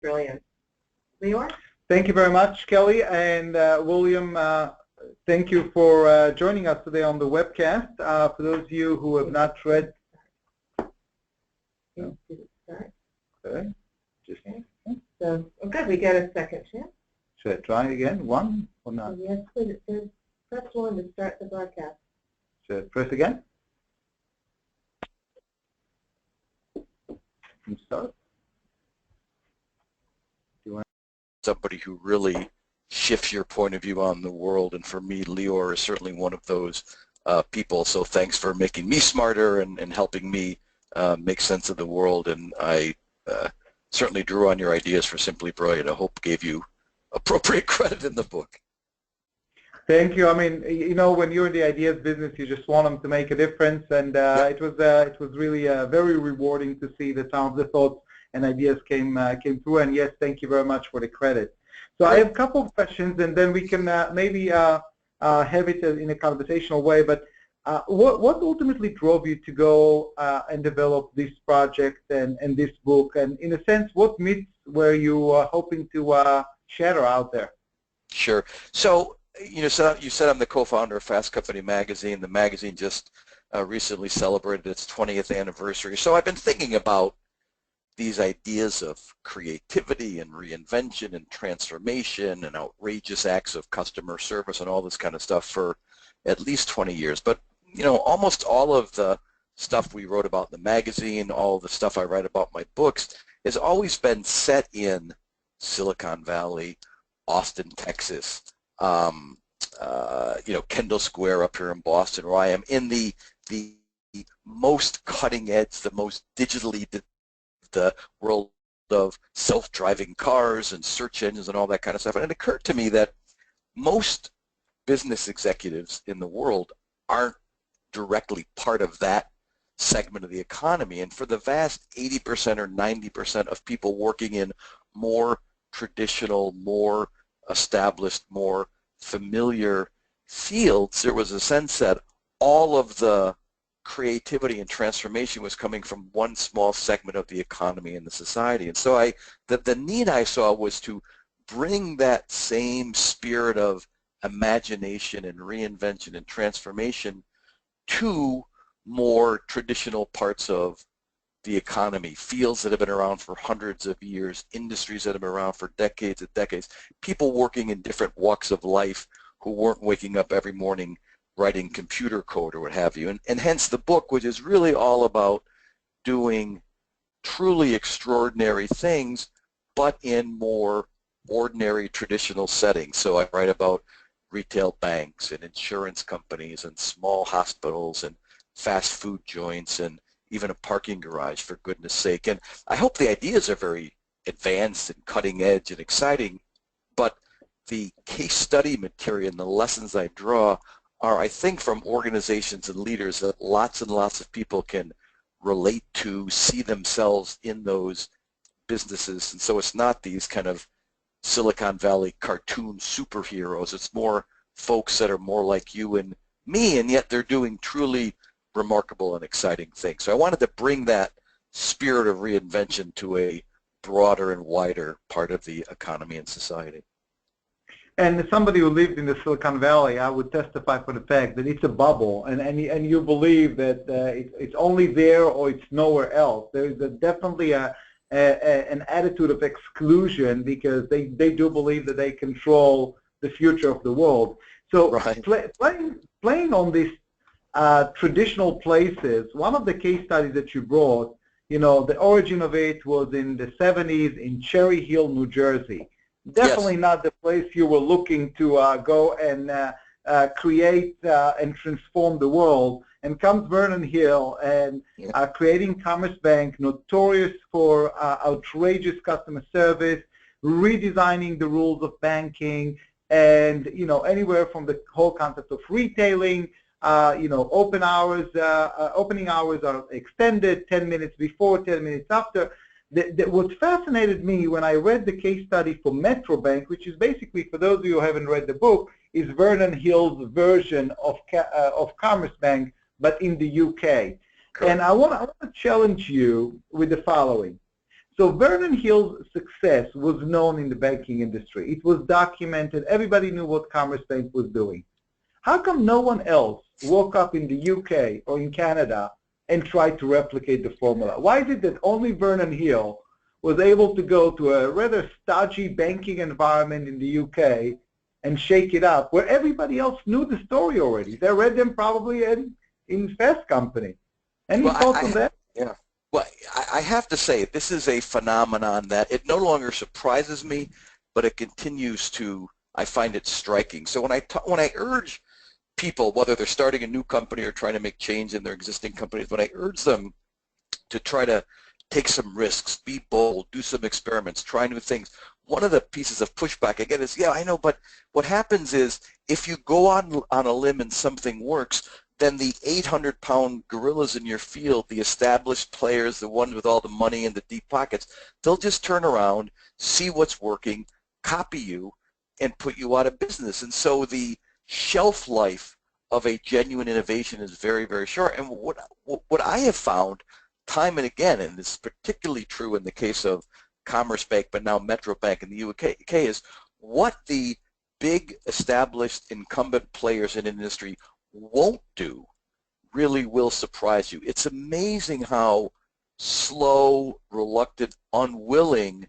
Brilliant. Lior? Thank you very much, Kelly, and William. Thank you for joining us today on the webcast. For those of you who have not read, Did it start? okay, just So, good, we got a second chance. should I try again? One or not? So yes, please, it says press 1 to start the broadcast. Should I press again? From start. Somebody who really shifts your point of view on the world, and for me, Lior is certainly one of those people. So thanks for making me smarter and helping me make sense of the world. And I certainly drew on your ideas for Simply Brilliant. I hope gave you appropriate credit in the book. Thank you. I mean, you know, when you're in the ideas business, you just want them to make a difference, and it was really very rewarding to see that some of the thoughts and ideas came through. And yes, thank you very much for the credit. So I have a couple of questions, and then we can maybe have it in a conversational way. But what ultimately drove you to go and develop this project and this book? And in a sense, what myths were you hoping to shatter out there? Sure. So you said I'm the co-founder of Fast Company magazine. The magazine just recently celebrated its 20th anniversary. So I've been thinking about these ideas of creativity and reinvention and transformation and outrageous acts of customer service and all this kind of stuff for at least 20 years. But, you know, almost all of the stuff we wrote about in the magazine, all the stuff I write about in my books, has always been set in Silicon Valley, Austin, Texas, you know, Kendall Square up here in Boston, where I am, in the most cutting edge, the most digitally the world of self-driving cars and search engines and all that kind of stuff. And it occurred to me that most business executives in the world aren't directly part of that segment of the economy. And for the vast 80% or 90% of people working in more traditional, more established, more familiar fields, there was a sense that all of the creativity and transformation was coming from one small segment of the economy and the society. And so the need I saw was to bring that same spirit of imagination and reinvention and transformation to more traditional parts of the economy, fields that have been around for hundreds of years, industries that have been around for decades and decades, people working in different walks of life who weren't waking up every morning writing computer code or what have you. And hence the book, which is really all about doing truly extraordinary things, but in more ordinary traditional settings. So I write about retail banks and insurance companies and small hospitals and fast food joints and even a parking garage, for goodness sake. And I hope the ideas are very advanced and cutting edge and exciting, but the case study material and the lessons I draw are, I think, from organizations and leaders that lots and lots of people can relate to, see themselves in those businesses. And so it's not these kind of Silicon Valley cartoon superheroes. It's more folks that are more like you and me, and yet they're doing truly remarkable and exciting things. So I wanted to bring that spirit of reinvention to a broader and wider part of the economy and society. And as somebody who lived in the Silicon Valley, I would testify for the fact that it's a bubble, and you believe that it's only there or it's nowhere else. There is definitely an attitude of exclusion because they do believe that they control the future of the world. So right. playing on these traditional places, one of the case studies that you brought, you know, the origin of it was in the 70s in Cherry Hill, New Jersey. Definitely Yes. not the place you were looking to go and create and transform the world. And comes Vernon Hill and creating Commerce Bank, notorious for outrageous customer service, redesigning the rules of banking, and you know, anywhere from the whole concept of retailing. You know, opening hours are extended 10 minutes before, 10 minutes after. What fascinated me when I read the case study for Metro Bank, which is basically, for those of you who haven't read the book, is Vernon Hill's version of Commerce Bank, but in the UK. Correct. And I want to challenge you with the following. So Vernon Hill's success was known in the banking industry. It was documented. Everybody knew what Commerce Bank was doing. How come no one else woke up in the UK or in Canada and tried to replicate the formula? Why is it that only Vernon Hill was able to go to a rather stodgy banking environment in the UK and shake it up, where everybody else knew the story already? They read them probably in Fast Company. Any thoughts on that? Yeah. Well, I have to say, this is a phenomenon that it no longer surprises me, but it continues to, I find it striking. So when I urge people, whether they're starting a new company or trying to make change in their existing companies, when I urge them to try to take some risks, be bold, do some experiments, try new things, one of the pieces of pushback I get is, yeah, I know, but what happens is if you go on a limb and something works, then the 800-pound gorillas in your field, the established players, the ones with all the money and the deep pockets, they'll just turn around, see what's working, copy you, and put you out of business. And so the shelf life of a genuine innovation is very, very short. And what I have found time and again, and it's particularly true in the case of Commerce Bank, but now Metro Bank in the UK, is what the big established incumbent players in industry won't do really will surprise you. It's amazing how slow, reluctant, unwilling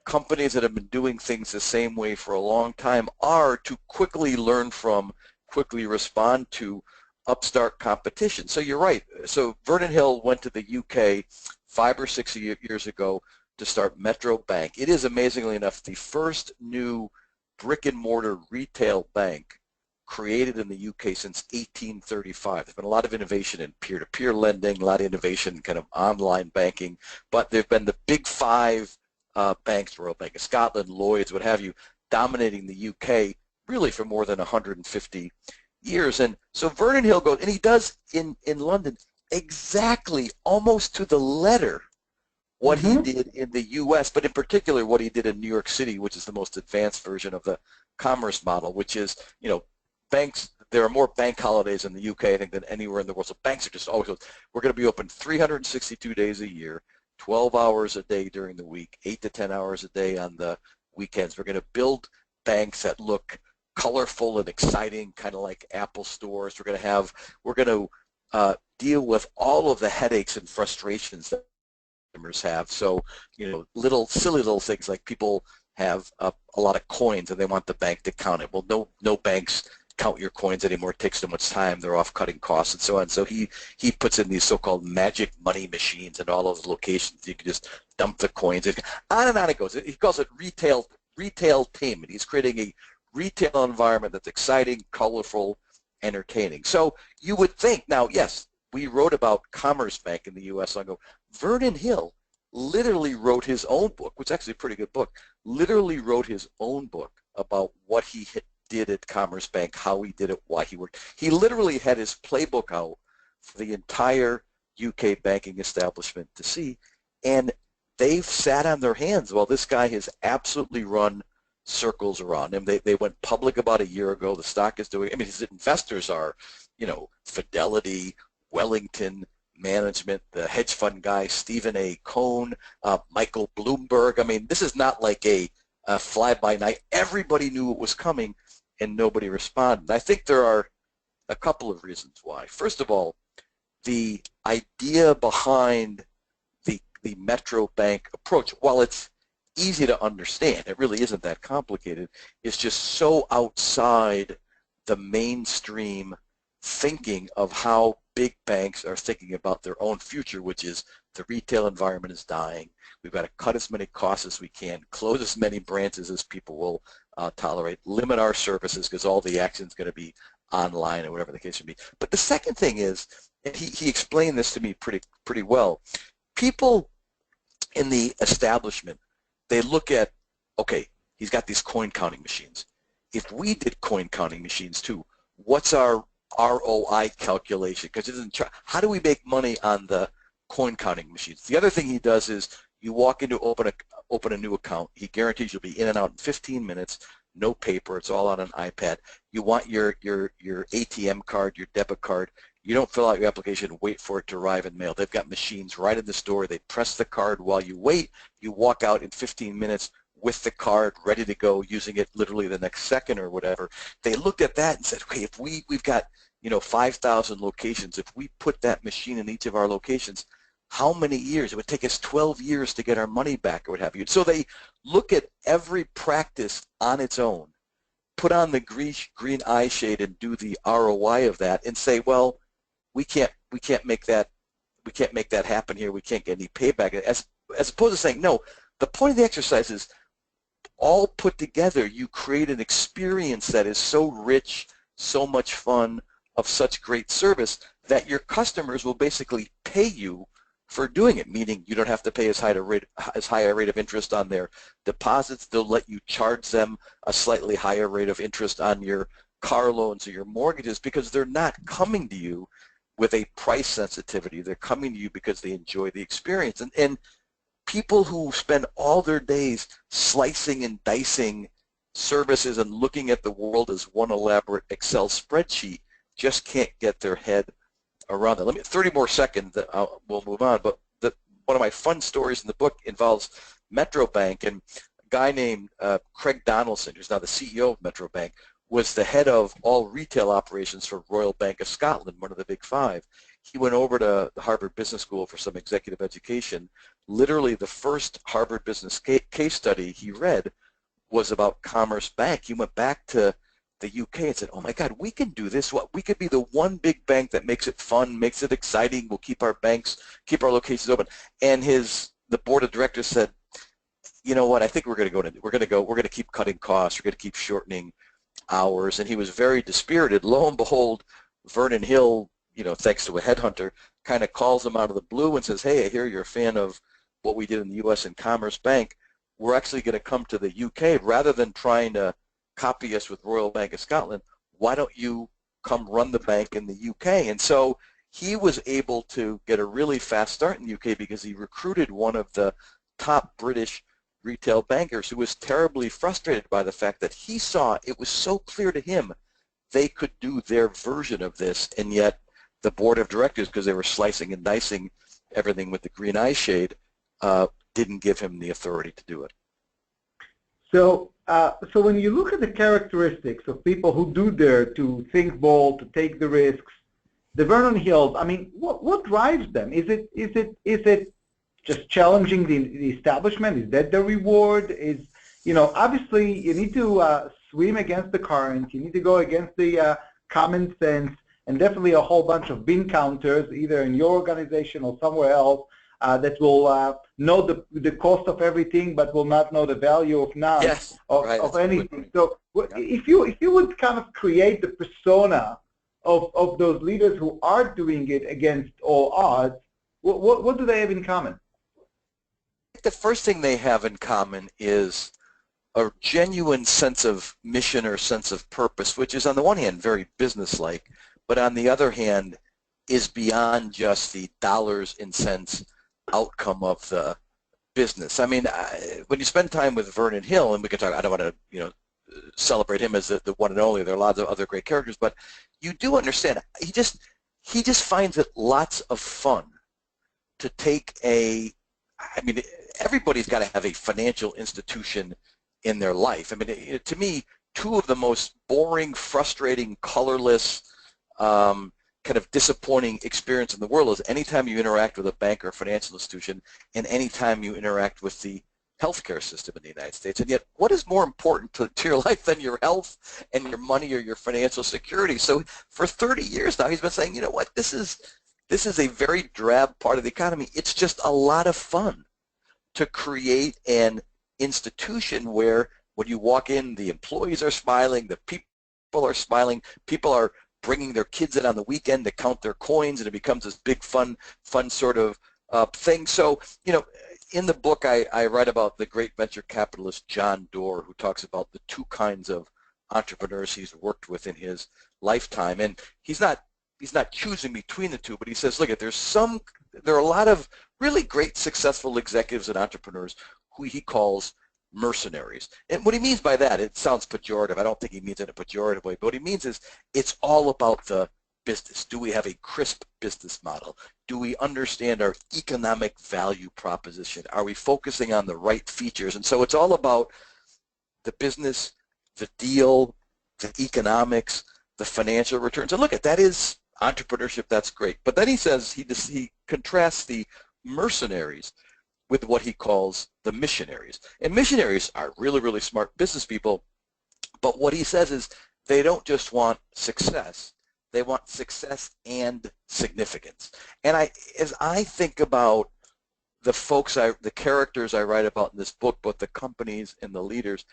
companies that have been doing things the same way for a long time are to quickly learn from, quickly respond to upstart competition. So you're right. So Vernon Hill went to the UK 5 or 6 years ago to start Metro Bank. It is, amazingly enough, the first new brick-and-mortar retail bank created in the UK since 1835. There's been a lot of innovation in peer-to-peer lending, a lot of innovation in kind of online banking, but there have been the big 5 banks, Royal Bank of Scotland, Lloyds, what have you, dominating the UK really for more than 150 years. And so Vernon Hill goes, and he does in London exactly, almost to the letter, what he did in the US, but in particular what he did in New York City, which is the most advanced version of the commerce model, which is, you know, banks, there are more bank holidays in the UK, I think, than anywhere in the world. So banks are just always, we're going to be open 362 days a year, 12 hours a day during the week, 8 to 10 hours a day on the weekends. We're going to build banks that look colorful and exciting, kind of like Apple stores. We're going to deal with all of the headaches and frustrations that customers have. So, you know, silly little things like people have a lot of coins and they want the bank to count it. Well, no banks count your coins anymore. It takes so much time. They're off cutting costs and so on. So he puts in these so-called magic money machines in all those locations. You can just dump the coins. On and on it goes. He calls it retailtainment. He's creating a retail environment that's exciting, colorful, entertaining. So you would think, now, yes, we wrote about Commerce Bank in the U.S. long ago. Vernon Hill literally wrote his own book, which is actually a pretty good book, literally wrote his own book about what he did at Commerce Bank, how he did it, why he worked. He literally had his playbook out for the entire UK banking establishment to see, and they've sat on their hands while this guy has absolutely run circles around him. They went public about a year ago. The stock is doing, I mean, his investors are, you know, Fidelity, Wellington Management, the hedge fund guy, Stephen A. Cohn, Michael Bloomberg. I mean, this is not like a fly-by-night. Everybody knew it was coming, and nobody responded. I think there are a couple of reasons why. First of all, the idea behind the Metro Bank approach, while it's easy to understand, it really isn't that complicated, is just so outside the mainstream thinking of how big banks are thinking about their own future, which is the retail environment is dying. We've got to cut as many costs as we can, close as many branches as people will tolerate, limit our services because all the action is going to be online or whatever the case may be. But the second thing is, and he explained this to me pretty well, people in the establishment, they look at, okay, he's got these coin counting machines. If we did coin counting machines too, what's our ROI calculation? Because it doesn't try, how do we make money on the coin counting machines? The other thing he does is you walk into open a new account. He guarantees you'll be in and out in 15 minutes, no paper. It's all on an iPad. You want your ATM card, your debit card. You don't fill out your application, wait for it to arrive in mail. They've got machines right in the store. They press the card while you wait. You walk out in 15 minutes with the card ready to go, using it literally the next second or whatever. They looked at that and said, okay, if we've got 5,000 locations, if we put that machine in each of our locations, how many years? It would take us 12 years to get our money back or what have you. So they look at every practice on its own, put on the green eye shade and do the ROI of that and say, well, we can't make that happen here. We can't get any payback. As opposed to saying, no, the point of the exercise is all put together, you create an experience that is so rich, so much fun, of such great service that your customers will basically pay you for doing it, meaning you don't have to pay as high a rate of interest on their deposits. They'll let you charge them a slightly higher rate of interest on your car loans or your mortgages because they're not coming to you with a price sensitivity. They're coming to you because they enjoy the experience. And people who spend all their days slicing and dicing services and looking at the world as one elaborate Excel spreadsheet just can't get their head around that. 30 more seconds, we'll move on. But one of my fun stories in the book involves Metro Bank, and a guy named Craig Donaldson, who's now the CEO of Metro Bank, was the head of all retail operations for Royal Bank of Scotland, one of the big five. He went over to the Harvard Business School for some executive education. Literally the first Harvard Business case study he read was about Commerce Bank. He went back to the UK and said, oh my God, we can do this. We could be the one big bank that makes it fun, makes it exciting. We'll keep our locations open. And the board of directors said, you know what, I think we're going to keep cutting costs. We're going to keep shortening hours. And he was very dispirited. Lo and behold, Vernon Hill, thanks to a headhunter, kind of calls him out of the blue and says, hey, I hear you're a fan of what we did in the U.S. in Commerce Bank. We're actually going to come to the UK rather than trying to copy us with Royal Bank of Scotland. Why don't you come run the bank in the UK? And so he was able to get a really fast start in the UK because he recruited one of the top British retail bankers who was terribly frustrated by the fact that he saw it was so clear to him they could do their version of this, and yet the board of directors, because they were slicing and dicing everything with the green eye shade, didn't give him the authority to do it. So when you look at the characteristics of people who do dare to think bold, to take the risks, the Vernon Hills, I mean, what drives them? Is it just challenging the establishment? Is that the reward? Obviously you need to swim against the current. You need to go against the common sense, and definitely a whole bunch of bean counters, either in your organization or somewhere else, that will know the cost of everything, but will not know the value of none, yes, right, of anything. So if you would kind of create the persona of those leaders who are doing it against all odds, what do they have in common? The first thing they have in common is a genuine sense of mission or sense of purpose, which is on the one hand very businesslike, but on the other hand is beyond just the dollars and cents outcome of the business. I mean, when you spend time with Vernon Hill, and we can talk, I don't want to celebrate him as the one and only, there are lots of other great characters, but you do understand he just finds it lots of fun to take everybody's got to have a financial institution in their life. I mean, to me, two of the most boring, frustrating, colorless, kind of disappointing experience in the world is anytime you interact with a bank or a financial institution and anytime you interact with the healthcare system in the United States. And yet, what is more important to your life than your health and your money or your financial security? So for 30 years now, he's been saying, you know what, this is a very drab part of the economy. It's just a lot of fun to create an institution where when you walk in, the employees are smiling, the people are smiling, people are bringing their kids in on the weekend to count their coins, and it becomes this big fun sort of thing. So, in the book I write about the great venture capitalist John Doerr, who talks about the two kinds of entrepreneurs he's worked with in his lifetime, and he's not choosing between the two, but he says, look, there are a lot of really great successful executives and entrepreneurs who he calls mercenaries. And what he means by that, it sounds pejorative. I don't think he means it in a pejorative way, but what he means is it's all about the business? Do we have a crisp business model? Do we understand our economic value proposition? Are we focusing on the right features? And so it's all about the business, the deal, the economics, the financial returns. And look, that is entrepreneurship. That's great. But then he says, he contrasts the mercenaries with what he calls the missionaries. And missionaries are really, really smart business people. But what he says is they don't just want success. They want success and significance. And as I think about the folks, the characters I write about in this book, both the companies and the leaders,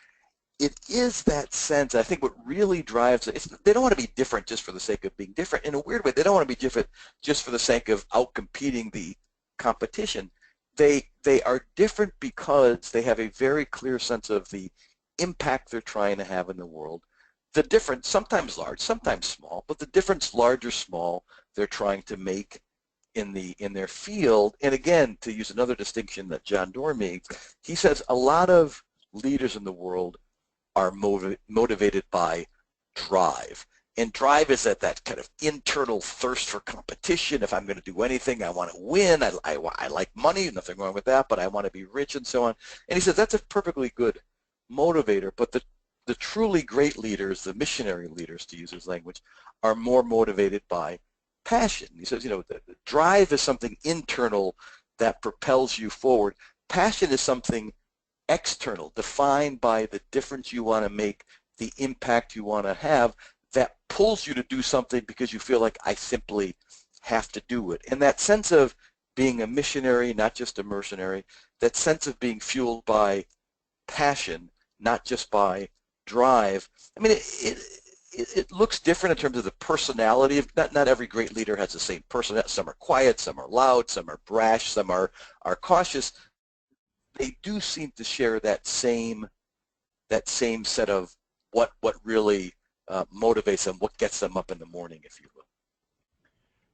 it is that sense. I think what really drives it, they don't want to be different just for the sake of being different. In a weird way, they don't want to be different just for the sake of outcompeting the competition. They are different because they have a very clear sense of the impact they're trying to have in the world. The difference, sometimes large, sometimes small, but the difference, large or small, they're trying to make in their field. And again, to use another distinction that John Doerr makes, he says a lot of leaders in the world are motivated by drive. And drive is that kind of internal thirst for competition. If I'm going to do anything, I want to win. I like money, nothing wrong with that, but I want to be rich and so on. And he says that's a perfectly good motivator, but the truly great leaders, the missionary leaders, to use his language, are more motivated by passion. He says, the drive is something internal that propels you forward. Passion is something external, defined by the difference you want to make, the impact you want to have, that pulls you to do something because you feel like I simply have to do it. And that sense of being a missionary, not just a mercenary, that sense of being fueled by passion, not just by drive. I mean, it looks different in terms of the personality of not every great leader has the same personality. Some are quiet, some are loud, some are brash, some are cautious. They do seem to share that same set of what really motivates them, what gets them up in the morning, if you will.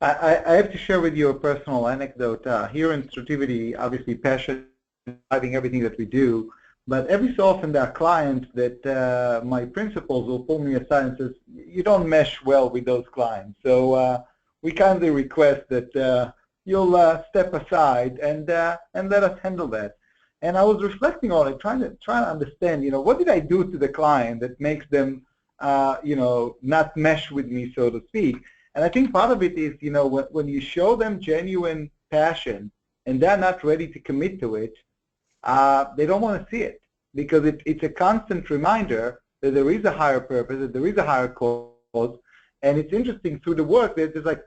I have to share with you a personal anecdote. Here in Strativity, obviously passion is driving everything that we do. But every so often there are clients that my principals will pull me aside and says, you don't mesh well with those clients. So we kindly request that you'll step aside and let us handle that. And I was reflecting on it, trying to understand, what did I do to the client that makes them, not mesh with me, so to speak. And I think part of it is, when you show them genuine passion and they're not ready to commit to it, they don't want to see it, because it's a constant reminder that there is a higher purpose, that there is a higher cause. And it's interesting, through the work, there's like,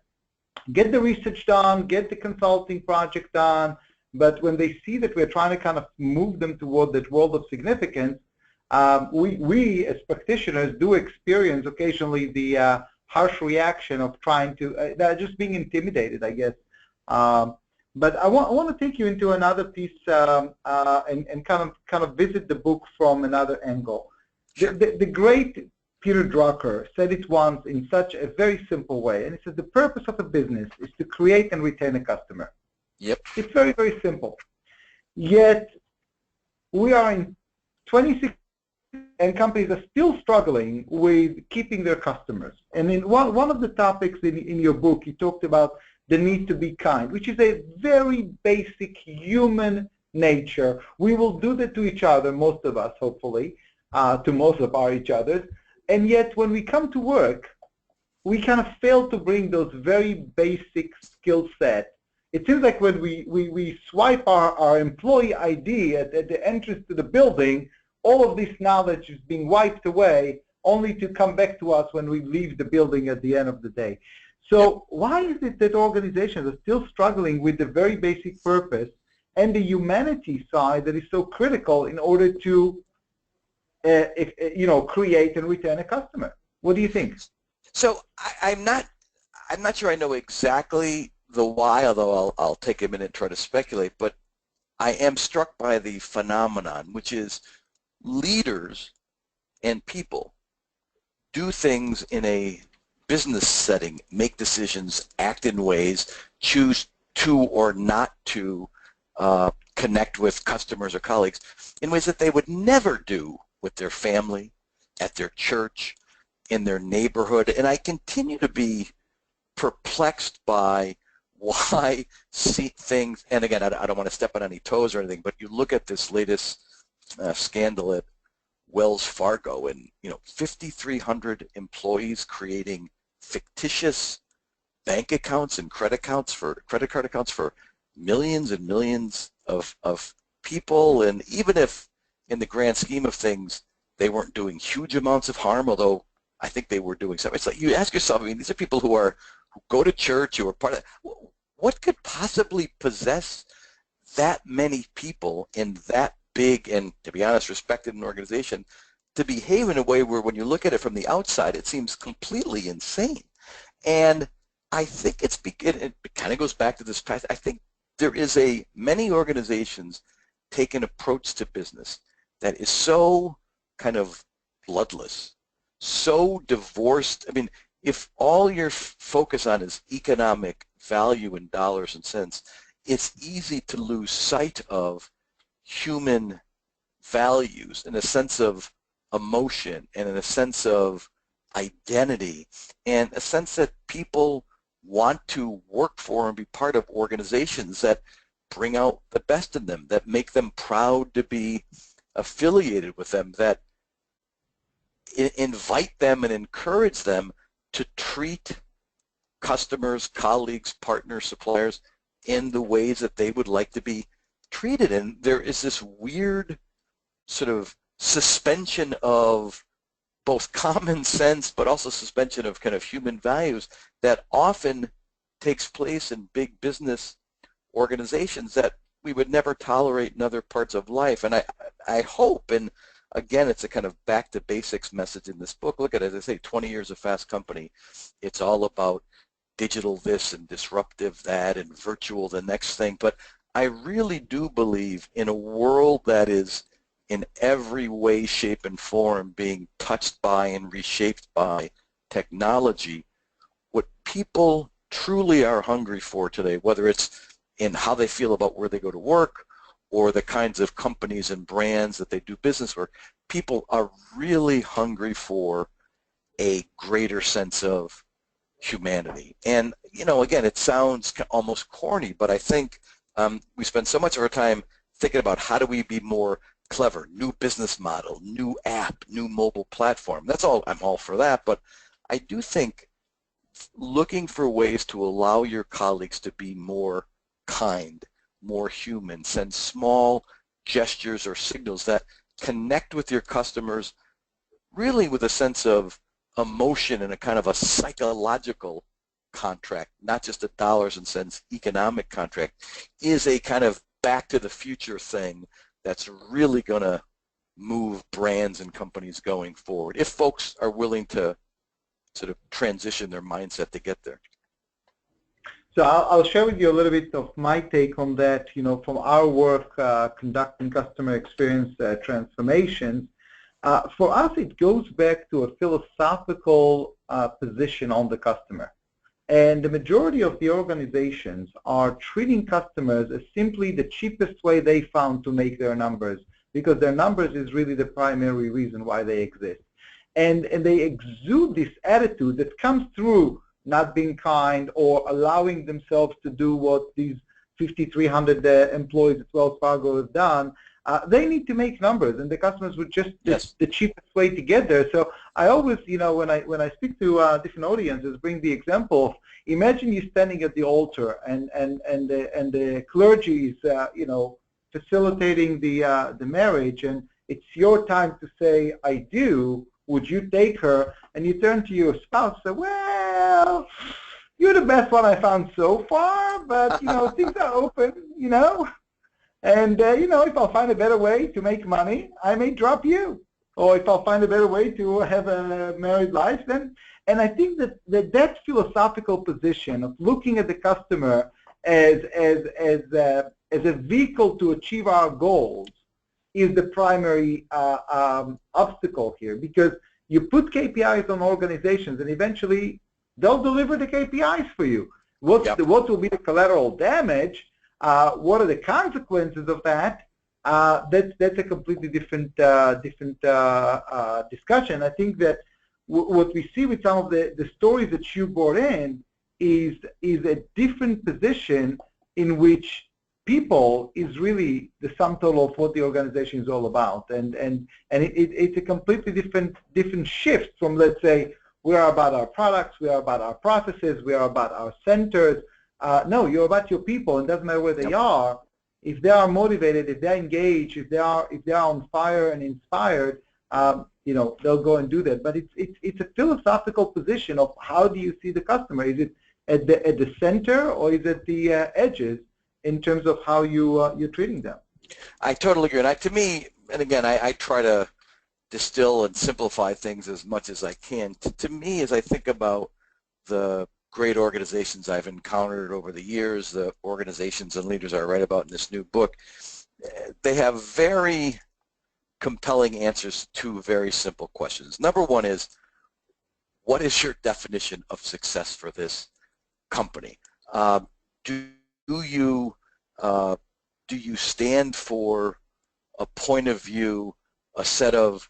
get the research done, get the consulting project done, but when they see that we're trying to kind of move them toward that world of significance, we as practitioners do experience occasionally the harsh reaction of trying to, just being intimidated, I guess. But I want to take you into another piece and kind of visit the book from another angle. Sure. The great Peter Drucker said it once in such a very simple way, and he said the purpose of a business is to create and retain a customer. Yep. It's very, very simple. Yet we are in 26 and companies are still struggling with keeping their customers. And in one of the topics in your book, you talked about the need to be kind, which is a very basic human nature. We will do that to each other, most of us, hopefully, to most of our each others. And yet when we come to work, we kind of fail to bring those very basic skill set. It seems like when we swipe our employee ID at the entrance to the building, all of this knowledge is being wiped away, only to come back to us when we leave the building at the end of the day. So why is it that organizations are still struggling with the very basic purpose and the humanity side that is so critical in order to create and retain a customer? What do you think? So I'm not sure I know exactly the why, although I'll take a minute and try to speculate, but I am struck by the phenomenon, which is leaders and people do things in a business setting, make decisions, act in ways, choose to or not to connect with customers or colleagues in ways that they would never do with their family, at their church, in their neighborhood. And I continue to be perplexed by why things, and again, I don't want to step on any toes or anything, but you look at this latest scandal at Wells Fargo, and 5,300 employees creating fictitious bank accounts and credit card accounts for millions and millions of people. And even if in the grand scheme of things they weren't doing huge amounts of harm, although I think they were doing something, it's like you ask yourself, I mean, these are people who go to church, who are part of, what could possibly possess that many people in that big and, to be honest, respected an organization to behave in a way where when you look at it from the outside, it seems completely insane. And I think it kind of goes back to this past. I think there is many organizations take an approach to business that is so kind of bloodless, so divorced. I mean, if all you're focused on is economic value in dollars and cents, it's easy to lose sight of human values in a sense of emotion and in a sense of identity and a sense that people want to work for and be part of organizations that bring out the best in them, that make them proud to be affiliated with them, that invite them and encourage them to treat customers, colleagues, partners, suppliers in the ways that they would like to be treated. And there is this weird sort of suspension of both common sense but also suspension of kind of human values that often takes place in big business organizations that we would never tolerate in other parts of life. And I hope, and again, it's a kind of back to basics message in this book. Look at it, as I say, 20 years of Fast Company. It's all about digital this and disruptive that and virtual the next thing. But I really do believe in a world that is in every way, shape, and form being touched by and reshaped by technology. What people truly are hungry for today, whether it's in how they feel about where they go to work or the kinds of companies and brands that they do business with, people are really hungry for a greater sense of humanity. And, again, it sounds almost corny, but I think we spend so much of our time thinking about how do we be more clever, new business model, new app, new mobile platform. That's all. I'm all for that, but I do think looking for ways to allow your colleagues to be more kind, more human, send small gestures or signals that connect with your customers really with a sense of emotion and a kind of a psychological contract, not just a dollars and cents economic contract, is a kind of back to the future thing that's really going to move brands and companies going forward, if folks are willing to sort of transition their mindset to get there. So I'll share with you a little bit of my take on that, from our work conducting customer experience transformations. For us, it goes back to a philosophical position on the customer. And the majority of the organizations are treating customers as simply the cheapest way they found to make their numbers, because their numbers is really the primary reason why they exist. And they exude this attitude that comes through not being kind or allowing themselves to do what these 5,300 employees at Wells Fargo have done. They need to make numbers, and the customers would just the cheapest way to get there. So I always, when I speak to different audiences, bring the example of, imagine you standing at the altar and the clergy is facilitating the marriage, and it's your time to say I do. Would you take her? And you turn to your spouse and say, well, you're the best one I found so far, but things are open, And, if I'll find a better way to make money, I may drop you. Or if I'll find a better way to have a married life, then. And I think that philosophical position of looking at the customer as a vehicle to achieve our goals is the primary obstacle here. Because you put KPIs on organizations, and eventually they'll deliver the KPIs for you. What will be the collateral damage? What are the consequences of that? That's a completely different discussion. I think that what we see with some of the stories that you brought in is a different position in which people is really the sum total of what the organization is all about, and it's a completely different shift from, let's say, we are about our products, we are about our processes, we are about our centers. No, you're about your people, and it doesn't matter where they are. If they are motivated, if they're engaged, if they are on fire and inspired, you know, they'll go and do that. But it's a philosophical position of how do you see the customer? Is it at the center, or is it the edges in terms of how you're treating them? I totally agree. And to me, and again, I try to distill and simplify things as much as I can. To me, as I think about the great organizations I've encountered over the years, the organizations and leaders I write about in this new book, they have very compelling answers to very simple questions. Number one is, what is your definition of success for this company? Do you stand for a point of view, a set of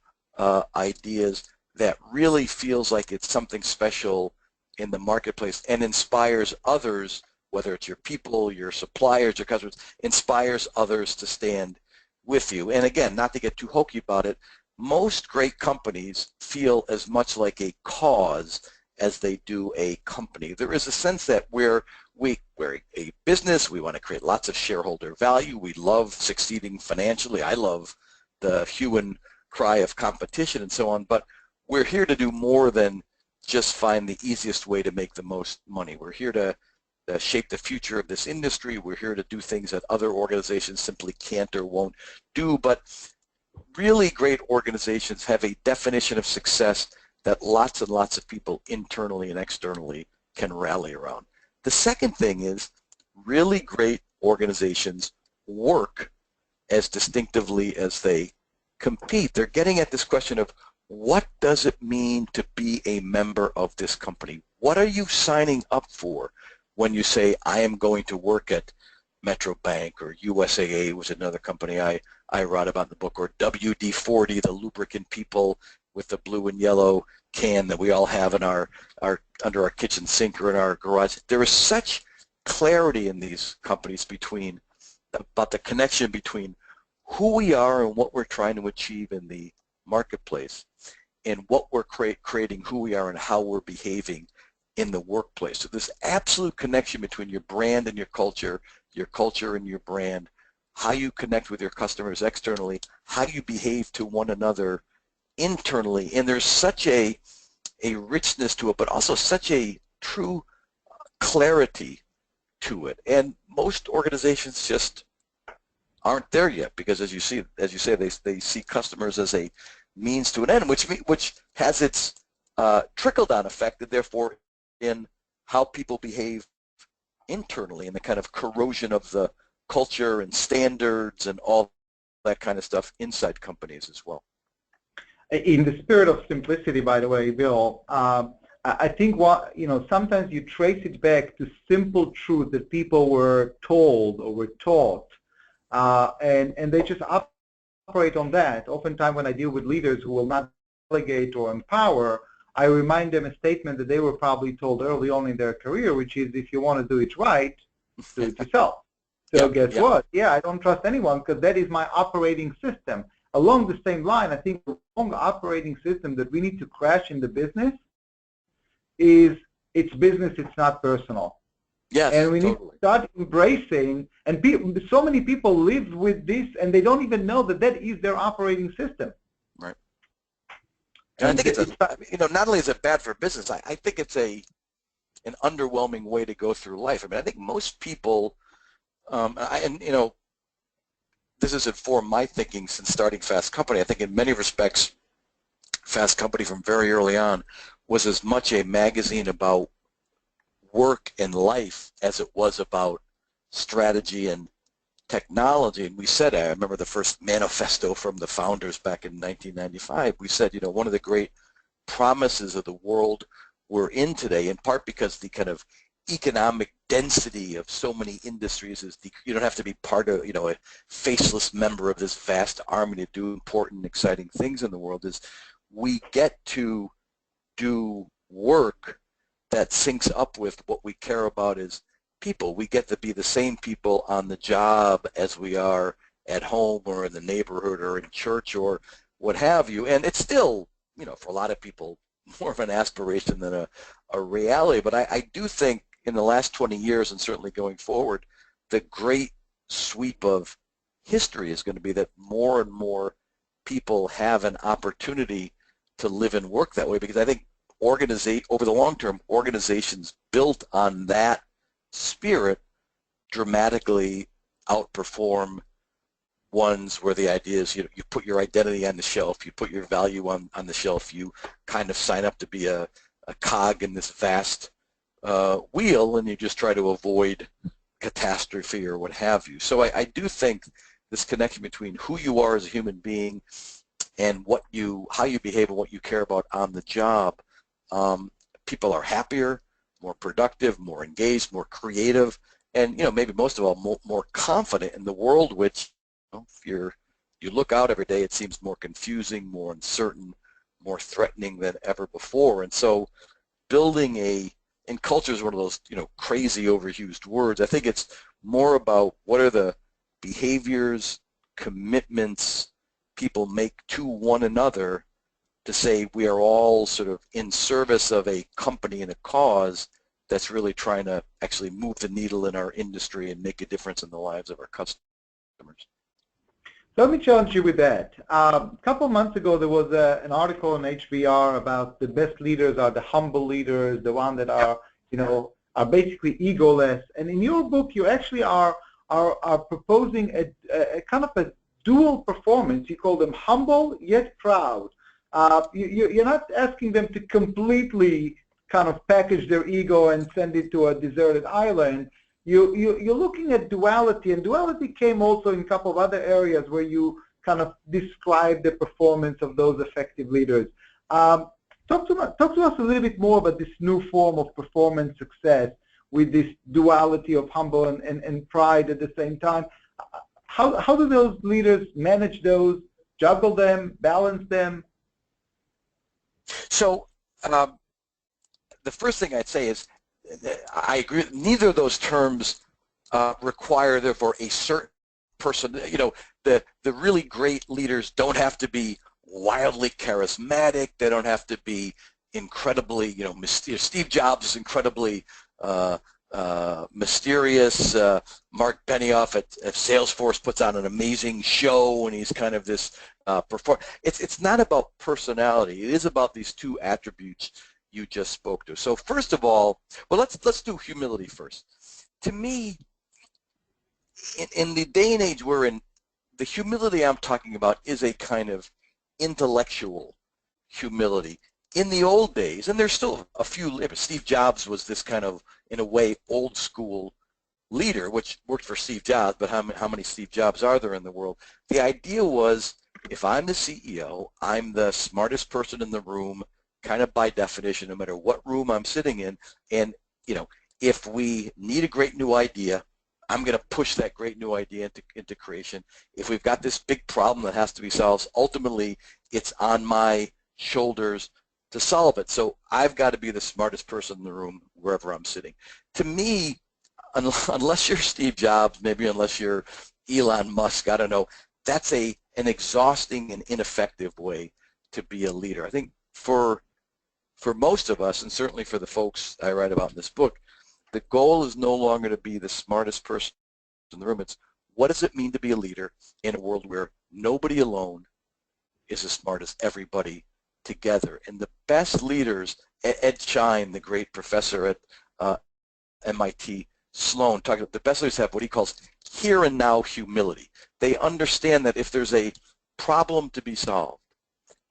ideas that really feels like it's something special in the marketplace and inspires others, whether it's your people, your suppliers, your customers, inspires others to stand with you? And again, not to get too hokey about it, most great companies feel as much like a cause as they do a company. There is a sense that we're a business, we want to create lots of shareholder value, we love succeeding financially, I love the hue and cry of competition and so on, but we're here to do more than just find the easiest way to make the most money. We're here to shape the future of this industry. We're here to do things that other organizations simply can't or won't do. But really great organizations have a definition of success that lots and lots of people internally and externally can rally around. The second thing is, really great organizations work as distinctively as they compete. They're getting at this question of, what does it mean to be a member of this company? What are you signing up for when you say, I am going to work at Metro Bank or USAA, which is another company I wrote about in the book, or WD-40, the lubricant people with the blue and yellow can that we all have in our under our kitchen sink or in our garage. There is such clarity in these companies about the connection between who we are and what we're trying to achieve in the marketplace, and what we're creating, who we are and how we're behaving in the workplace. So this absolute connection between your brand and your culture and your brand, how you connect with your customers externally, how you behave to one another internally, and there's such a richness to it, but also such a true clarity to it. And most organizations just aren't there yet, because as you say, they see customers as a means to an end, which has its trickle-down effect, and therefore in how people behave internally, and the kind of corrosion of the culture and standards and all that kind of stuff inside companies as well. In the spirit of simplicity, by the way, Bill, I think sometimes you trace it back to simple truth that people were told or were taught, and they just operate on that. Oftentimes when I deal with leaders who will not delegate or empower, I remind them a statement that they were probably told early on in their career, which is, if you want to do it right, do it yourself. So guess what? Yeah, I don't trust anyone because that is my operating system. Along the same line, I think the wrong operating system that we need to crash in the business is, it's business, it's not personal. Yes, and we totally. need to start embracing, and so many people live with this and they don't even know that that is their operating system. Right. And I think it's not only is it bad for business, I think it's an underwhelming way to go through life. I mean, I think most people, this has informed my thinking since starting Fast Company. I think in many respects, Fast Company from very early on was as much a magazine about work and life as it was about strategy and technology. And we said, I remember the first manifesto from the founders back in 1995, we said, one of the great promises of the world we're in today, in part because the kind of economic density of so many industries is you don't have to be part of, a faceless member of this vast army to do important, exciting things in the world, is we get to do work that syncs up with what we care about as people. We get to be the same people on the job as we are at home or in the neighborhood or in church or what have you. And it's still, you know, for a lot of people, more of an aspiration than a reality. But I do think in the last 20 years and certainly going forward, the great sweep of history is going to be that more and more people have an opportunity to live and work that way, because I think over the long term, organizations built on that spirit dramatically outperform ones where the idea is you put your identity on the shelf, you put your value on the shelf, you kind of sign up to be a cog in this vast wheel, and you just try to avoid catastrophe or what have you. So I do think this connection between who you are as a human being and how you behave and what you care about on the job, people are happier, more productive, more engaged, more creative, and maybe most of all more confident in the world, which if you look out every day, it seems more confusing, more uncertain, more threatening than ever before. And so and culture is one of those crazy overused words. I think it's more about what are the behaviors, commitments people make to one another to say we are all sort of in service of a company and a cause that's really trying to actually move the needle in our industry and make a difference in the lives of our customers. Let me challenge you with that. A couple of months ago, there was an article on HBR about the best leaders are the humble leaders, the one that are basically egoless. And in your book, you actually are proposing a kind of a dual performance. You call them humble yet proud. You're not asking them to completely kind of package their ego and send it to a deserted island. You're looking at duality, and duality came also in a couple of other areas where you kind of describe the performance of those effective leaders. Talk to us a little bit more about this new form of performance success with this duality of humble and pride at the same time. How do those leaders manage those, juggle them, balance them? So the first thing I'd say is I agree. Neither of those terms require, therefore, a certain person. The really great leaders don't have to be wildly charismatic. They don't have to be incredibly, Steve Jobs is incredibly mysterious. Mark Benioff at Salesforce puts on an amazing show, and he's kind of this performer. It's not about personality. It is about these two attributes you just spoke to. So first of all, well, let's do humility first. To me, in the day and age we're in, the humility I'm talking about is a kind of intellectual humility. In the old days, and there's still a few, Steve Jobs was this kind of, in a way, old school leader, which worked for Steve Jobs, but how many Steve Jobs are there in the world? The idea was, if I'm the CEO, I'm the smartest person in the room, kind of by definition, no matter what room I'm sitting in, and if we need a great new idea, I'm going to push that great new idea into creation. If we've got this big problem that has to be solved, ultimately it's on my shoulders to solve it. So I've got to be the smartest person in the room wherever I'm sitting. To me, unless you're Steve Jobs, maybe unless you're Elon Musk, I don't know, that's an exhausting and ineffective way to be a leader. I think for most of us, and certainly for the folks I write about in this book, the goal is no longer to be the smartest person in the room. It's what does it mean to be a leader in a world where nobody alone is as smart as everybody together. And the best leaders, Ed Schein, the great professor at MIT Sloan, talking about the best leaders have what he calls here and now humility. They understand that if there's a problem to be solved,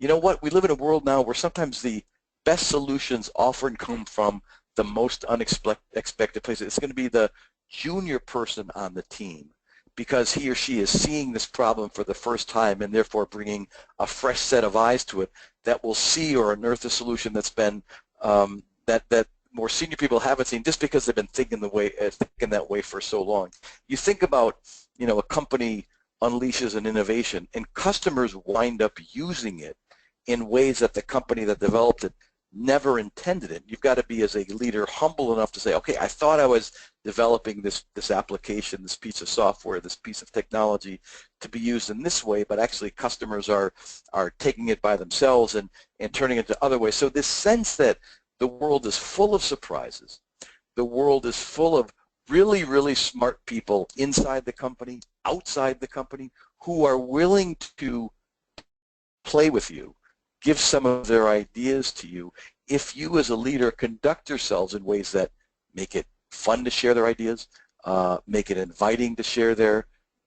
you know what, we live in a world now where sometimes the best solutions often come from the most unexpected places. It's going to be the junior person on the team because he or she is seeing this problem for the first time and therefore bringing a fresh set of eyes to it that will see or unearth a solution that's been that more senior people haven't seen just because they've been thinking that way for so long. You think about, a company unleashes an innovation and customers wind up using it in ways that the company that developed it never intended it. You've got to be, as a leader, humble enough to say, okay, I thought I was developing this application, this piece of software, this piece of technology to be used in this way, but actually customers are taking it by themselves and turning it to other ways. So this sense that the world is full of surprises, the world is full of really, really smart people inside the company, outside the company, who are willing to play with you, give some of their ideas to you, if you as a leader conduct yourselves in ways that make it fun to share their ideas, make it inviting to share their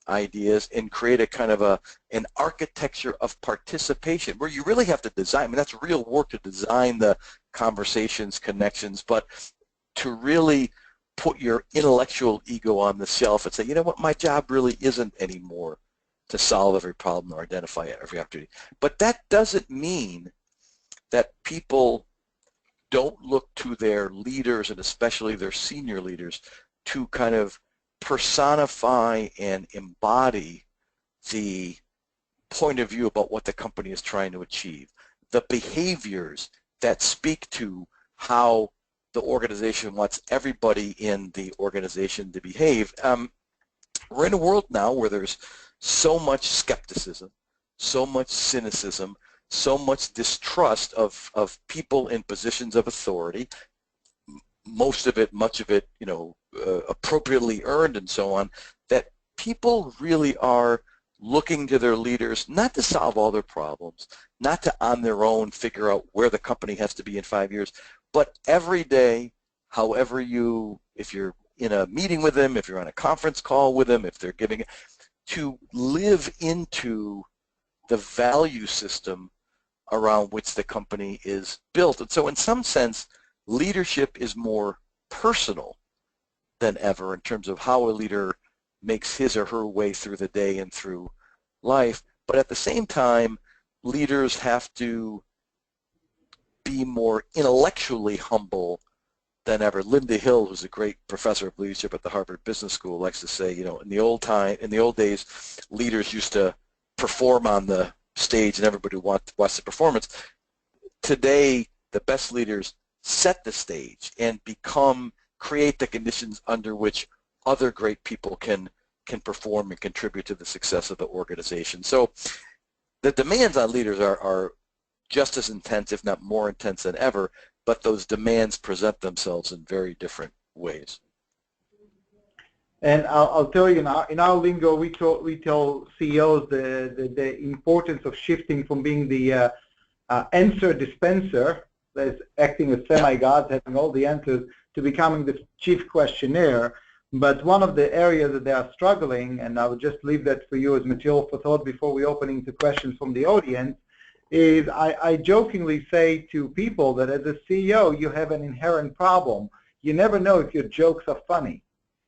ideas, and create a kind of an architecture of participation where you really have to design. I mean, that's real work to design the conversations, connections, but to really put your intellectual ego on the shelf and say, you know what, my job really isn't anymore to solve every problem or identify every opportunity. But that doesn't mean that people don't look to their leaders, and especially their senior leaders, to kind of personify and embody the point of view about what the company is trying to achieve, the behaviors that speak to how the organization wants everybody in the organization to behave. We're in a world now where there's so much skepticism, so much cynicism, so much distrust of people in positions of authority, most of it, much of it, you know, appropriately earned and so on, that people really are looking to their leaders not to solve all their problems, not to on their own figure out where the company has to be in 5 years, but every day, however if you're in a meeting with them, if you're on a conference call with them, if they're giving, to live into the value system around which the company is built. And so in some sense, leadership is more personal than ever in terms of how a leader makes his or her way through the day and through life. But at the same time, leaders have to be more intellectually humble than ever. Linda Hill, who's a great professor of leadership at the Harvard Business School, likes to say, you know, in the old days, leaders used to perform on the stage and everybody watched the performance. Today, the best leaders set the stage and create the conditions under which other great people can perform and contribute to the success of the organization. So the demands on leaders are just as intense, if not more intense than ever, but those demands present themselves in very different ways. And I'll tell you, in our lingo, we tell CEOs the importance of shifting from being the answer dispenser, that's acting as semi-gods, having all the answers, to becoming the chief questionnaire. But one of the areas that they are struggling, and I would just leave that for you as material for thought before we open into questions from the audience, is I jokingly say to people that as a CEO, you have an inherent problem. You never know if your jokes are funny.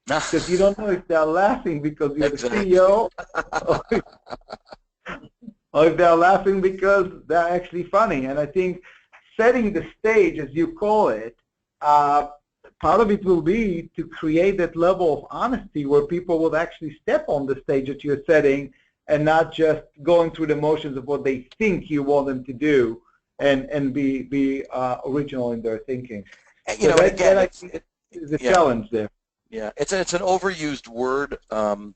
Because you don't know if they're laughing because you're the CEO, or if they're laughing because they're actually funny. And I think setting the stage, as you call it, part of it will be to create that level of honesty where people will actually step on the stage that you're setting and not just going through the motions of what they think you want them to do, and be original in their thinking. And, you know, that, again, I think is a challenge there. Yeah, it's an overused word, or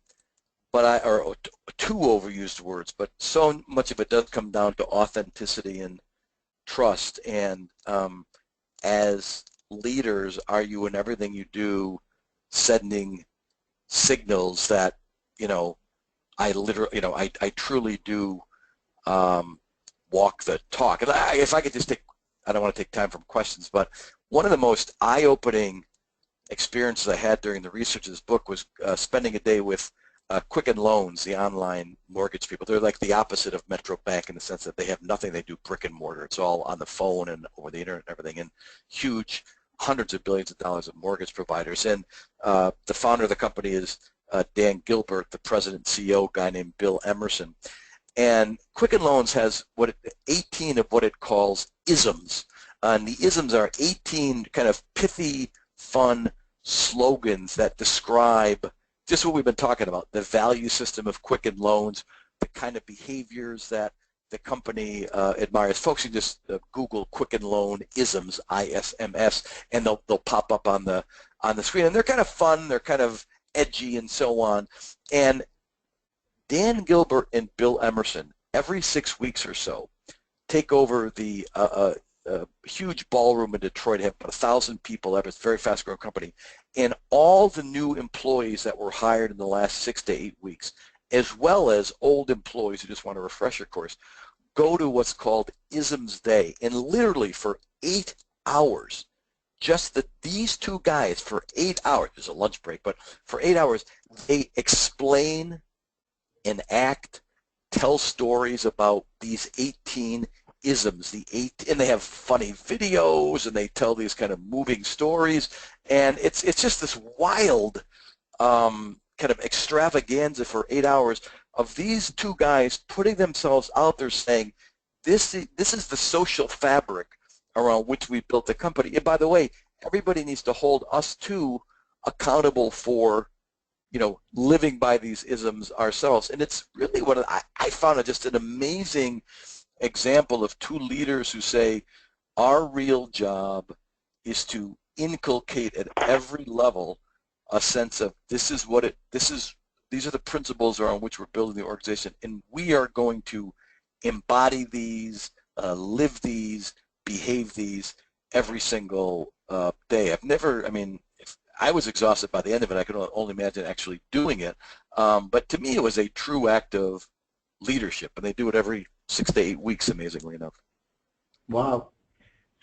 two overused words, but so much of it does come down to authenticity and trust. And as leaders, are you in everything you do sending signals that, you know, I truly do walk the talk. And if I could just I don't want to take time from questions, but one of the most eye-opening experiences I had during the research of this book was spending a day with Quicken Loans, the online mortgage people. They're like the opposite of Metro Bank in the sense that they have nothing. They do brick and mortar. It's all on the phone and over the internet and everything, and huge, hundreds of billions of dollars of mortgage providers. And the founder of the company is Dan Gilbert, the president and CEO, guy named Bill Emerson. And Quicken Loans has 18 of what it calls isms. And the isms are 18 kind of pithy, fun slogans that describe just what we've been talking about, the value system of Quicken Loans, the kind of behaviors that the company admires. Folks can just Google Quicken Loan ISMS, ISMS, and they'll pop up on the screen. And they're kind of fun, they're kind of edgy, and so on. And Dan Gilbert and Bill Emerson, every 6 weeks or so, take over the huge ballroom in Detroit. They have about 1,000 people. It's a very fast-growing company, and all the new employees that were hired in the last 6 to 8 weeks, as well as old employees who just want a refresher course, go to what's called ISMS Day, and literally for 8 hours, just these two guys for 8 hours, there's a lunch break, but for 8 hours, they explain, enact, tell stories about these 18 isms, and they have funny videos, and they tell these kind of moving stories, and it's just this wild kind of extravaganza for 8 hours of these two guys putting themselves out there saying, this is the social fabric around which we built the company. And by the way, everybody needs to hold us too accountable for, you know, living by these isms ourselves. And it's really what I found just an amazing example of two leaders who say, our real job is to inculcate at every level a sense of these are the principles around which we're building the organization, and we are going to embody these, live these, behave these every single day. I was exhausted by the end of it. I could only imagine actually doing it. But to me, it was a true act of leadership, and they do it every 6 to 8 weeks, amazingly enough. Wow.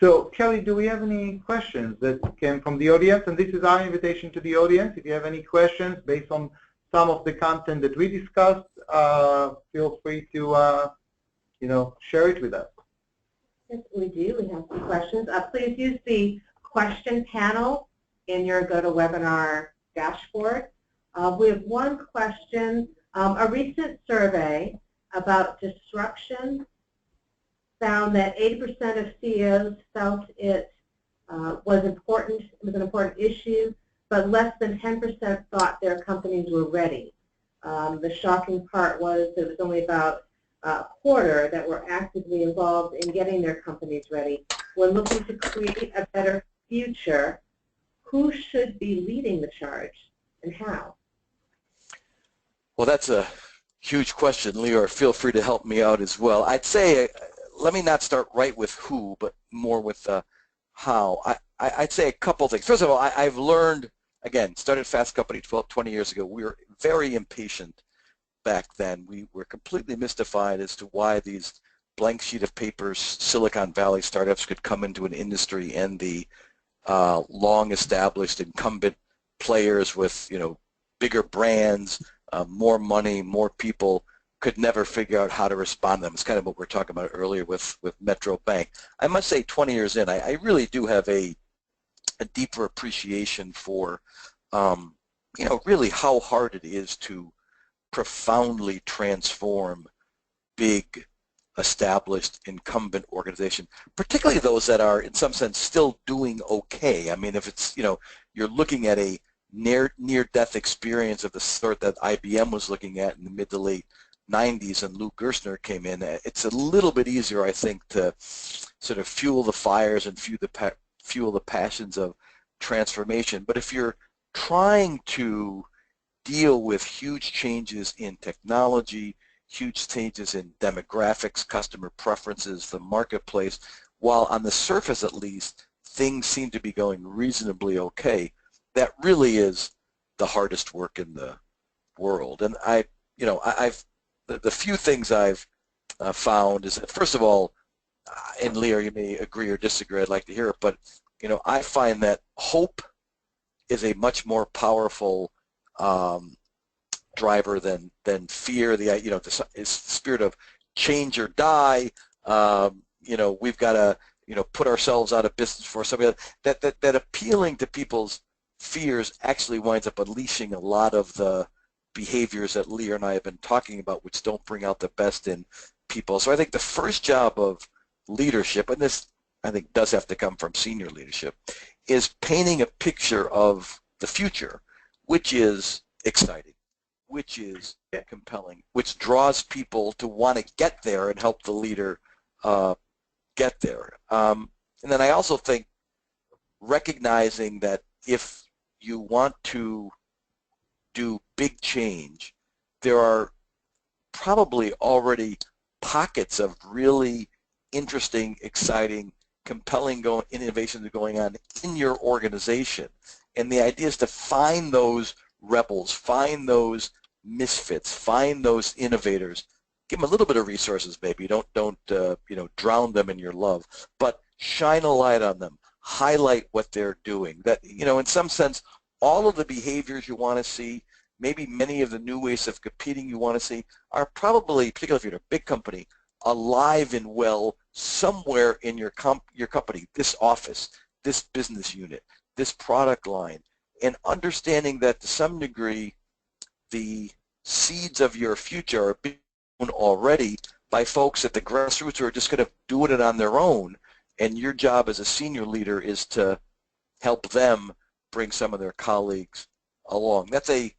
So, Kelly, do we have any questions that came from the audience? And this is our invitation to the audience. If you have any questions based on some of the content that we discussed, feel free to, share it with us. Yes, we do. We have some questions. Please use the question panel in your GoToWebinar dashboard. We have one question. A recent survey about disruption found that 80% of CEOs felt it was an important issue, but less than 10% thought their companies were ready. The shocking part was there was only about a quarter that were actively involved in getting their companies ready. When looking to create a better future, who should be leading the charge and how? Well, that's a huge question, Lior. Feel free to help me out as well. I'd say, let me not start right with who, but more with how. I'd say a couple things. First of all, I've learned, again, started Fast Company 20 years ago. We were very impatient back then. We were completely mystified as to why these blank sheet of paper Silicon Valley startups could come into an industry, and the long-established incumbent players with, bigger brands, more money, more people, could never figure out how to respond to them. It's kind of what we were talking about earlier with Metro Bank. I must say, 20 years in, I really do have a deeper appreciation for, really how hard it is to profoundly transform big, established incumbent organization, particularly those that are, in some sense, still doing okay. I mean, if it's, you're looking at a near-death experience of the sort that IBM was looking at in the mid to late 90s and Lou Gerstner came in, it's a little bit easier, I think, to sort of fuel the fires and fuel the passions of transformation. But if you're trying to deal with huge changes in technology, huge changes in demographics, customer preferences, the marketplace, while on the surface at least things seem to be going reasonably okay, that really is the hardest work in the world. And the few things I've found is that, first of all, and Lior, you may agree or disagree, I'd like to hear it, but I find that hope is a much more powerful driver than fear. The spirit of change or die. We've got to put ourselves out of business for something that appealing to people's fears actually winds up unleashing a lot of the behaviors that Lior and I have been talking about, which don't bring out the best in people. So I think the first job of leadership, and this I think does have to come from senior leadership, is painting a picture of the future, which is exciting. which is compelling, which draws people to want to get there and help the leader get there. And then I also think recognizing that if you want to do big change, there are probably already pockets of really interesting, exciting, compelling innovations going on in your organization. And the idea is to find those rebels, find those misfits, find those innovators, give them a little bit of resources, maybe. Don't drown them in your love, but shine a light on them, highlight what they're doing. That, in some sense, all of the behaviors you want to see, maybe many of the new ways of competing you want to see, are probably, particularly if you're in a big company, alive and well somewhere in your company, this office, this business unit, this product line, and understanding that to some degree the seeds of your future are being grown already by folks at the grassroots who are just going to do it on their own, and your job as a senior leader is to help them bring some of their colleagues along. That's a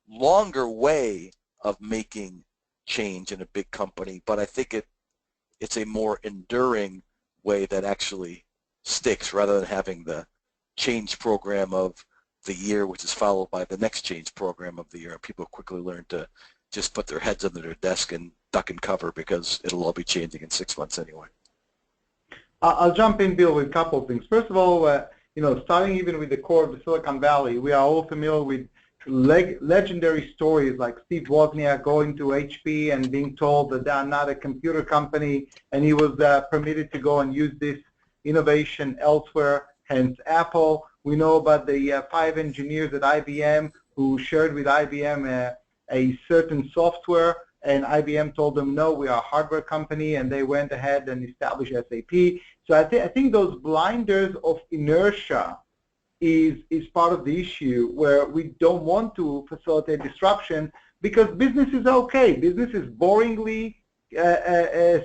longer way of making change in a big company, but I think it's a more enduring way that actually sticks, rather than having the change program of the year, which is followed by the next change program of the year, and people quickly learn to just put their heads under their desk and duck and cover because it'll all be changing in 6 months anyway. I'll jump in, Bill, with a couple of things. First of all, starting even with the core of the Silicon Valley, we are all familiar with legendary stories like Steve Wozniak going to HP and being told that they are not a computer company, and he was permitted to go and use this innovation elsewhere, hence Apple. We know about the 5 engineers at IBM who shared with IBM a certain software, and IBM told them, no, we are a hardware company, and they went ahead and established SAP. So I think those blinders of inertia is part of the issue, where we don't want to facilitate disruption because business is okay. Business is boringly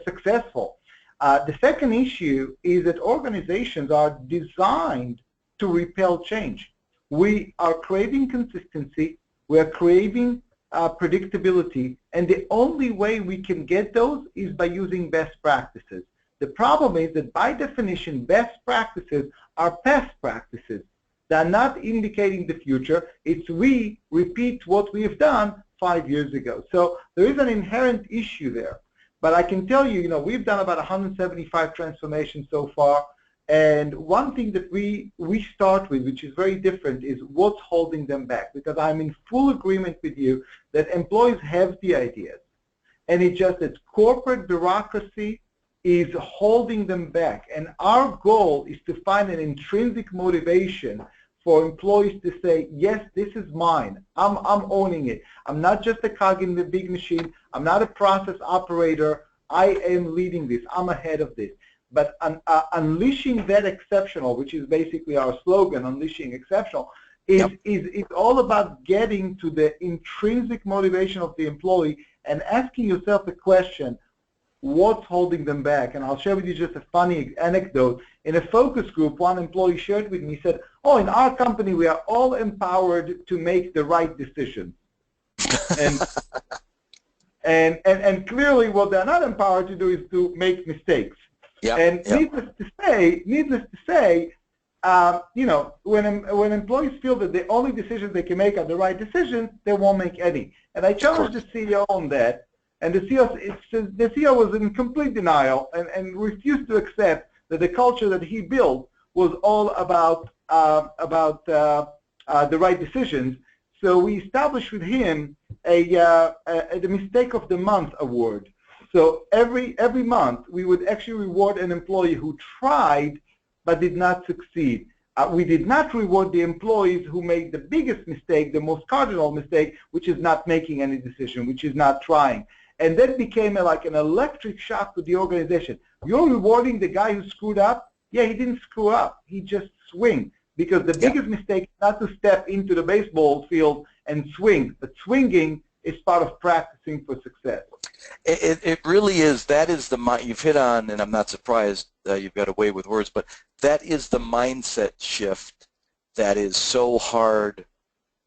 successful. The second issue is that organizations are designed to repel change. We are craving consistency, we are craving predictability, and the only way we can get those is by using best practices. The problem is that by definition, best practices are past practices. They're not indicating the future. It's we repeat what we have done 5 years ago. So there is an inherent issue there. But I can tell you, we've done about 175 transformations so far. And one thing that we start with, which is very different, is what's holding them back. Because I'm in full agreement with you that employees have the ideas. And it's just that corporate bureaucracy is holding them back. And our goal is to find an intrinsic motivation for employees to say, yes, this is mine. I'm owning it. I'm not just a cog in the big machine. I'm not a process operator. I am leading this. I'm ahead of this. But unleashing that exceptional, which is basically our slogan, unleashing exceptional, is all about getting to the intrinsic motivation of the employee and asking yourself the question, what's holding them back? And I'll share with you just a funny anecdote. In a focus group, one employee shared with me, he said, oh, in our company, we are all empowered to make the right decision. And clearly what they're not empowered to do is to make mistakes. Needless to say, when employees feel that the only decisions they can make are the right decisions, they won't make any. And I challenged the CEO on that. And the CEO was in complete denial and refused to accept that the culture that he built was all about the right decisions. So we established with him the Mistake of the Month award. So every month we would actually reward an employee who tried but did not succeed. We did not reward the employees who made the biggest mistake, the most cardinal mistake, which is not making any decision, which is not trying. And that became like an electric shock to the organization. You're rewarding the guy who screwed up? Yeah, he didn't screw up. He just swing. Because the biggest mistake is not to step into the baseball field and swing. But swinging is part of practicing for success. It really is. That is the mind you've hit on, and I'm not surprised you've got a way with words, but that is the mindset shift that is so hard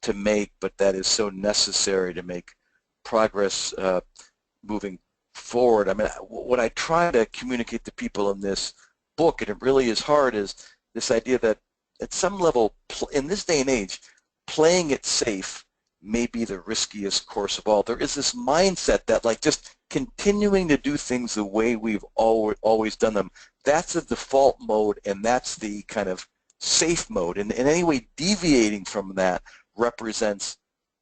to make, but that is so necessary to make progress moving forward. I mean, what I try to communicate to people in this book, and it really is hard, is this idea that at some level, in this day and age, playing it safe may be the riskiest course of all. There is this mindset that like just continuing to do things the way we've always done them, that's the default mode, and that's the kind of safe mode. And in any way deviating from that represents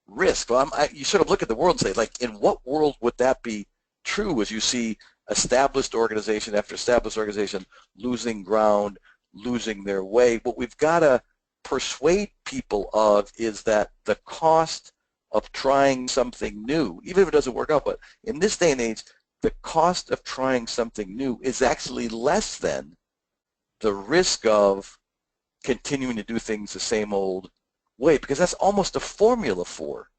risk. Well, you sort of look at the world and say, like, in what world would that be true as you see established organization after established organization losing ground, losing their way? What we've got to persuade people of is that the cost of trying something new, even if it doesn't work out, but in this day and age, the cost of trying something new is actually less than the risk of continuing to do things the same old way, because that's almost a formula for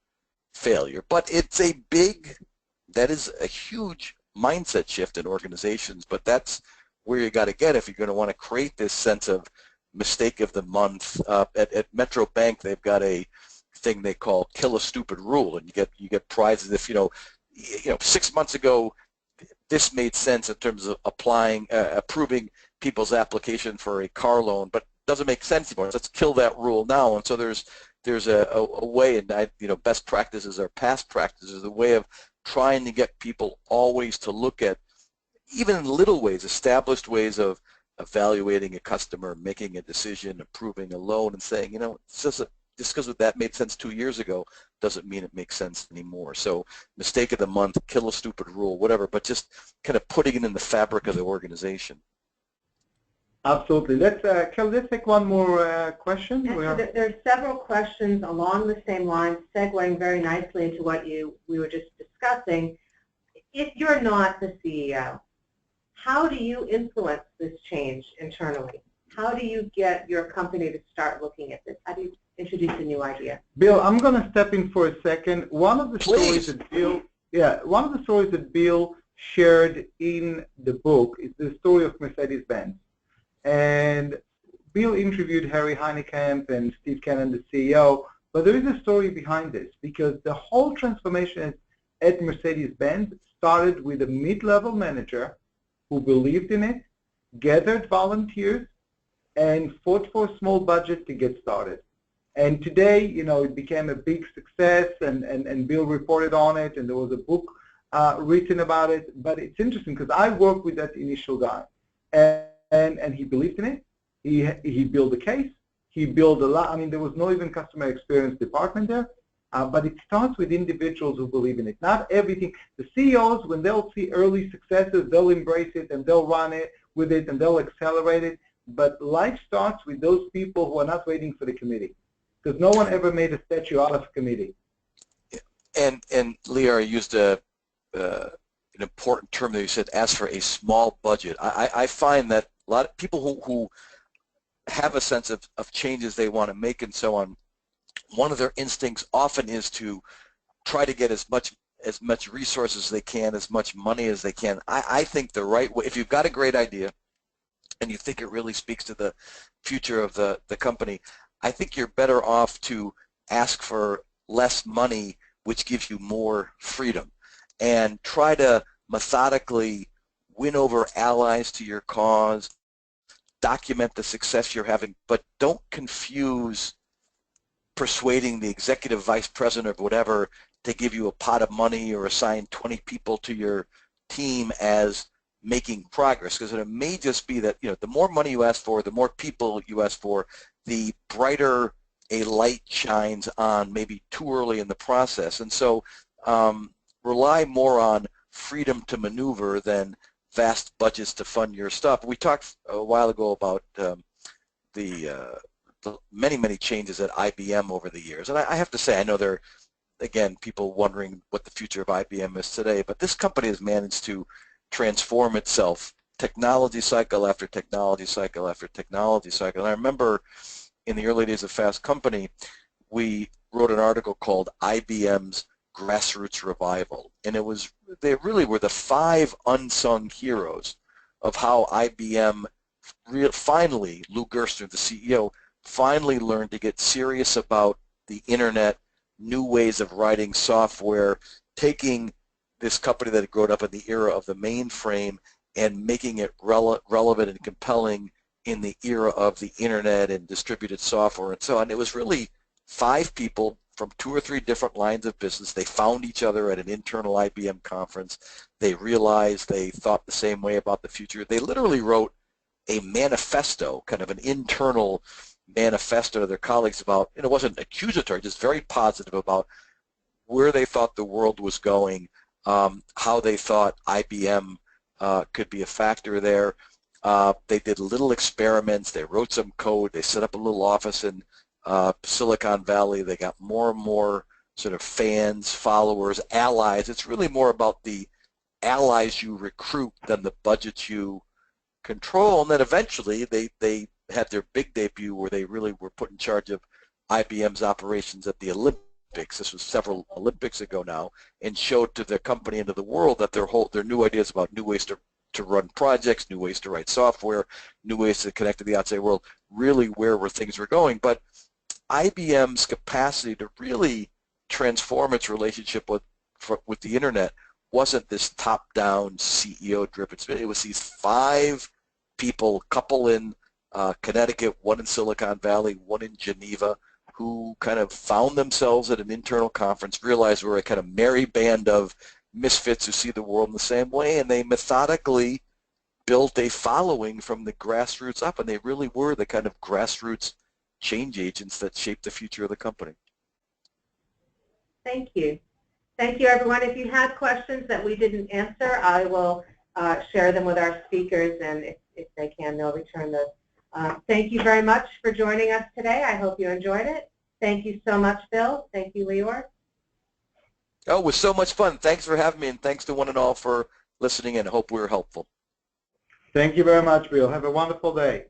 failure. But it's that is a huge mindset shift in organizations, but that's where you got to get if you're going to want to create this sense of mistake of the month. At Metro Bank, they've got a thing they call kill a stupid rule, and you get prizes if you know 6 months ago this made sense in terms of approving people's application for a car loan, but doesn't make sense anymore. Let's kill that rule now. And so there's a way, and best practices are past practices, a way of trying to get people always to look at, even in little ways, established ways of evaluating a customer, making a decision, approving a loan, and saying, it's just because that made sense 2 years ago doesn't mean it makes sense anymore. So mistake of the month, kill a stupid rule, whatever, but just kind of putting it in the fabric of the organization. Absolutely. Kelly, let's take one more question. Actually, there are several questions along the same lines, segueing very nicely into what we were just discussing. If you're not the CEO, how do you influence this change internally? How do you get your company to start looking at this? How do you introduce a new idea? Bill, I'm going to step in for a second. One of the stories that Bill shared in the book is the story of Mercedes-Benz. And Bill interviewed Harry Heinekamp and Steve Cannon, the CEO, but there is a story behind this, because the whole transformation at Mercedes-Benz started with a mid-level manager who believed in it, gathered volunteers, and fought for a small budget to get started. And today, it became a big success, and Bill reported on it, and there was a book written about it. But it's interesting because I worked with that initial guy, and he believed in it. He built a case. He built a lot. I mean, there was no even customer experience department there. But it starts with individuals who believe in it. Not everything. The CEOs, when they'll see early successes, they'll embrace it and they'll run it with it and they'll accelerate it. But life starts with those people who are not waiting for the committee, because no one ever made a statue out of a committee. And Lior used an important term that you said, ask for a small budget. I find that a lot of people who have a sense of changes they want to make and so on, one of their instincts often is to try to get as much resources as they can, as much money as they can. I think the right way, if you've got a great idea and you think it really speaks to the future of the company, I think you're better off to ask for less money, which gives you more freedom, and try to methodically win over allies to your cause, document the success you're having, but don't confuse persuading the executive vice president or whatever to give you a pot of money or assign 20 people to your team as making progress, because it may just be that the more money you ask for, the more people you ask for, the brighter a light shines on maybe too early in the process. And so rely more on freedom to maneuver than vast budgets to fund your stuff. We talked a while ago about the many changes at IBM over the years, and I have to say, I know there are, again, people wondering what the future of IBM is today, but this company has managed to transform itself technology cycle after technology cycle after technology cycle. And I remember in the early days of Fast Company, we wrote an article called IBM's Grassroots Revival, and they really were the 5 unsung heroes of how IBM finally, Lou Gerstner, the CEO, finally learned to get serious about the internet, new ways of writing software, taking this company that had grown up in the era of the mainframe and making it relevant and compelling in the era of the internet and distributed software and so on. It was really 5 people from 2 or 3 different lines of business. They found each other at an internal IBM conference. They realized they thought the same way about the future. They literally wrote a manifesto, kind of an internal manifesto to their colleagues about, and it wasn't accusatory, just very positive about where they thought the world was going, how they thought IBM could be a factor there. They did little experiments. They wrote some code. They set up a little office in Silicon Valley. They got more and more sort of fans, followers, allies. It's really more about the allies you recruit than the budgets you control. And then eventually they had their big debut where they really were put in charge of IBM's operations at the Olympics. This was several Olympics ago now, and showed to their company and to the world that their new ideas about new ways to run projects, new ways to write software, new ways to connect to the outside world, really where things were going. But IBM's capacity to really transform its relationship with the internet wasn't this top-down CEO-driven. It was these 5 people, a couple in Connecticut, one in Silicon Valley, one in Geneva, who kind of found themselves at an internal conference, realized we're a kind of merry band of misfits who see the world in the same way, and they methodically built a following from the grassroots up, and they really were the kind of grassroots change agents that shaped the future of the company. Thank you. Thank you, everyone. If you had questions that we didn't answer, I will share them with our speakers, and if they can, they'll return those. Thank you very much for joining us today. I hope you enjoyed it. Thank you so much, Bill. Thank you, Lior. Oh, it was so much fun. Thanks for having me, and thanks to one and all for listening, and hope we were helpful. Thank you very much, Bill. Have a wonderful day.